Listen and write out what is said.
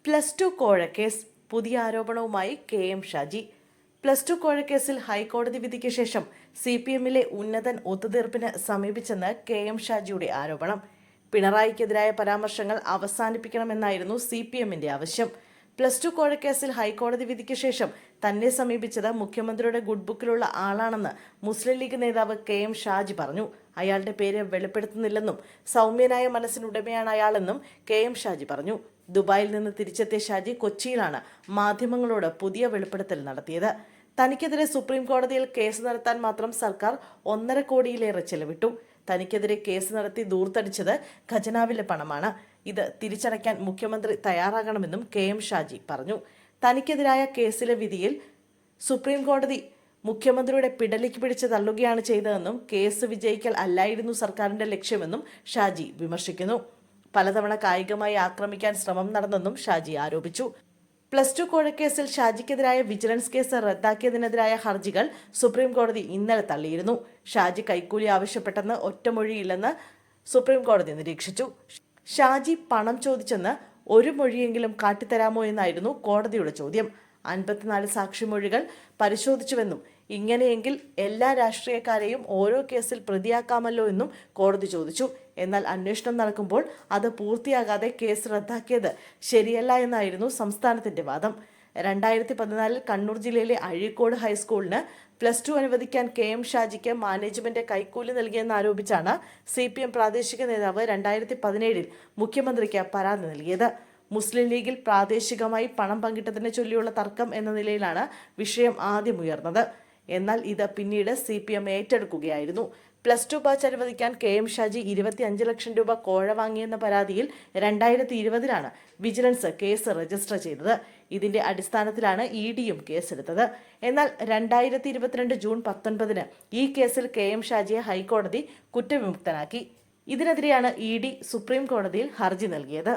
+2 കോഴക്കേസ് പുതിയ ആരോപണവുമായി KM ഷാജി. +2 കോഴക്കേസിൽ ഹൈക്കോടതി വിധിക്ക് ശേഷം CPMലെ ഉന്നതൻ ഒത്തുതീർപ്പിന് സമീപിച്ചെന്ന് KM ഷാജിയുടെ ആരോപണം. പിണറായിക്കെതിരായ പരാമർശങ്ങൾ അവസാനിപ്പിക്കണമെന്നായിരുന്നു CPMന്റെ ആവശ്യം. +2 കോഴക്കേസിൽ ഹൈക്കോടതി വിധിക്ക് ശേഷം തന്നെ സമീപിച്ചത് മുഖ്യമന്ത്രിയുടെ ഗുഡ് ബുക്കിലുള്ള ആളാണെന്ന് മുസ്ലിം ലീഗ് നേതാവ് KM ഷാജി പറഞ്ഞു. അയാളുടെ പേര് വെളിപ്പെടുത്തുന്നില്ലെന്നും സൗമ്യനായ മനസ്സിനുടമയാണ് അയാളെന്നും KM ഷാജി പറഞ്ഞു. ദുബായിൽ നിന്ന് തിരിച്ചെത്തിയ ഷാജി കൊച്ചിയിലാണ് മാധ്യമങ്ങളോട് പുതിയ വെളിപ്പെടുത്തൽ നടത്തിയത്. തനിക്കെതിരെ സുപ്രീം കോടതിയിൽ കേസ് നടത്താൻ മാത്രം സർക്കാർ 1.5 കോടിയിലേറെ ചെലവിട്ടു. തനിക്കെതിരെ കേസ് നടത്തി ദൂർത്തടിച്ചത് ഖജനാവിലെ പണമാണ്. ഇത് തിരിച്ചടയ്ക്കാൻ മുഖ്യമന്ത്രി തയ്യാറാകണമെന്നും KM ഷാജി പറഞ്ഞു. തനിക്കെതിരായ കേസിലെ വിധിയിൽ സുപ്രീം കോടതി മുഖ്യമന്ത്രിയുടെ പിടലിക്ക് പിടിച്ച് തള്ളുകയാണ് ചെയ്തതെന്നും കേസ് വിജയിക്കൽ അല്ലായിരുന്നു സർക്കാരിന്റെ ലക്ഷ്യമെന്നും ഷാജി വിമർശിക്കുന്നു. പലതവണ കായികമായി ആക്രമിക്കാൻ ശ്രമം നടന്നെന്നും ഷാജി ആരോപിച്ചു. +2 കോഴക്കേസിൽ ഷാജിക്കെതിരായ വിജിലൻസ് കേസ് റദ്ദാക്കിയതിനെതിരായ ഹർജികൾ സുപ്രീം കോടതി ഇന്നലെ തള്ളിയിരുന്നു. ഷാജി കൈക്കൂലി ആവശ്യപ്പെട്ടെന്ന് ഒറ്റമൊഴിയില്ലെന്ന് സുപ്രീം കോടതി നിരീക്ഷിച്ചു. ഷാജി പണം ചോദിച്ചെന്ന് ഒരു മൊഴിയെങ്കിലും കാട്ടിത്തരാമോ എന്നായിരുന്നു കോടതിയുടെ ചോദ്യം. 54 സാക്ഷിമൊഴികൾ പരിശോധിച്ചുവെന്നും ഇങ്ങനെയെങ്കിൽ എല്ലാ രാഷ്ട്രീയക്കാരെയും ഓരോ കേസിൽ പ്രതിയാക്കാമല്ലോ എന്നും കോടതി ചോദിച്ചു. എന്നാൽ അന്വേഷണം നടക്കുമ്പോൾ അത് പൂർത്തിയാകാതെ കേസ് റദ്ദാക്കിയത് ശരിയല്ല എന്നായിരുന്നു സംസ്ഥാനത്തിന്റെ വാദം. 2014 കണ്ണൂർ ജില്ലയിലെ അഴീക്കോട് ഹൈസ്കൂളിന് +2 അനുവദിക്കാൻ KM ഷാജിക്ക് മാനേജ്മെന്റ് കൈക്കൂലി നൽകിയെന്നാരോപിച്ചാണ് CPM പ്രാദേശിക നേതാവ് 2017 മുഖ്യമന്ത്രിക്ക് പരാതി നൽകിയത്. മുസ്ലിം ലീഗിൽ പ്രാദേശികമായി പണം പങ്കിട്ടതിനെ ചൊല്ലിയുള്ള തർക്കം എന്ന നിലയിലാണ് വിഷയം ആദ്യം ഉയർന്നത്. എന്നാൽ ഇത് പിന്നീട് CPM ഏറ്റെടുക്കുകയായിരുന്നു. +2 ബാച്ച് അനുവദിക്കാൻ KM ഷാജി 25 ലക്ഷം രൂപ കോഴ വാങ്ങിയെന്ന പരാതിയിൽ 2020 വിജിലൻസ് കേസ് രജിസ്റ്റർ ചെയ്തത്. ഇതിന്റെ അടിസ്ഥാനത്തിലാണ് EDയും കേസെടുത്തത്. എന്നാൽ 2022 ജൂൺ 19 ഈ കേസിൽ KM ഷാജിയെ ഹൈക്കോടതി കുറ്റവിമുക്തനാക്കി. ഇതിനെതിരെയാണ് ED സുപ്രീം കോടതിയിൽ ഹർജി നൽകിയത്.